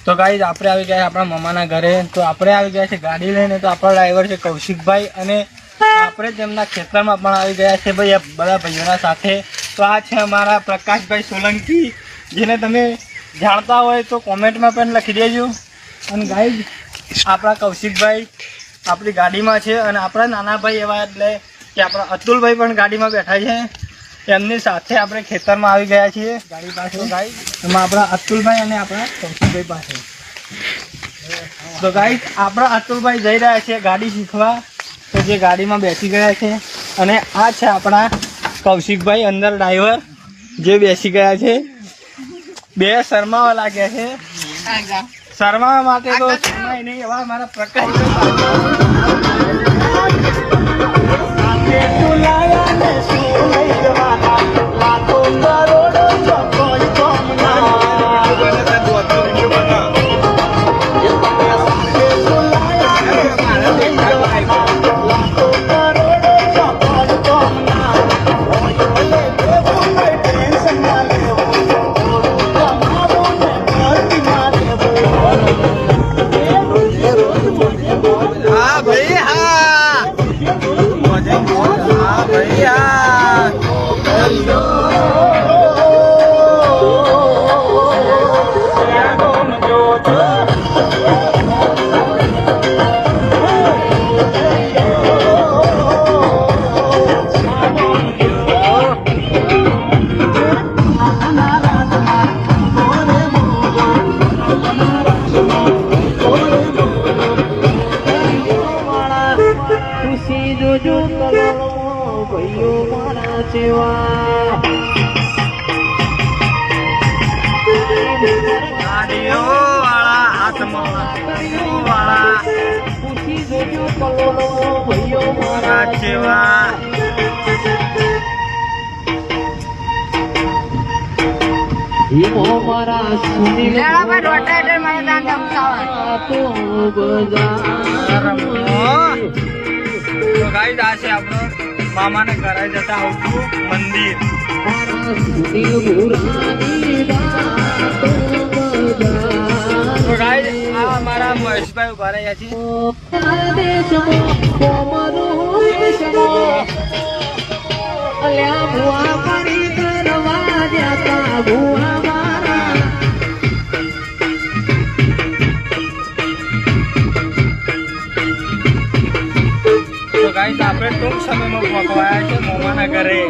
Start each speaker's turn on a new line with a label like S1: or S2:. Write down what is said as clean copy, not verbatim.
S1: તો ગાઈઝ આપણે આવી ગયા આપણા મામાના ઘરે. તો આપણે આવી ગયા છે ગાડી લઈને. તો આપણા ડ્રાઈવર છે કૌશિકભાઈ અને આપણે તેમના ખેતરમાં પણ આવી ગયા છે ભાઈ આ બધા ભાઈઓના સાથે. તો આ છે અમારા પ્રકાશભાઈ સોલંકી, જેને તમે જાણતા હોય તો કોમેન્ટમાં પણ લખી દેજો. અને ગાઈઝ આપણા કૌશિકભાઈ આપણી ગાડીમાં છે અને આપણા નાના ભાઈ એવા એટલે કે આપણા અતુલભાઈ પણ ગાડીમાં બેઠા છે. એમની સાથે આપણે ખેતરમાં આવી ગયા છીએ ગાડી પાસે. ગાઈઝ એમાં આપણા અતુલભાઈ અને આપણા કૌશિકભાઈ પાસે. તો ગાઈઝ આપણા અતુલભાઈ જઈ રહ્યા છે ગાડી શીખવા. તો જે ગાડીમાં બેસી ગયા છે અને આ છે આપણા કૌશિકભાઈ અંદર ડ્રાઈવર જે બેસી ગયા છે. બે શરમાવા લાગ્યા છે. શરમાવા માટે તો શરમાય નહીં એવા મારા મામાને ઘરે જતા આવતું મંદિર. તો ગાઈઝ આ અમારા મહેશભાઈ ઉભા રહ્યા છે. આપણે ટૂંક સમયમાં પહોંચવાયા છે મોમાના ઘરે.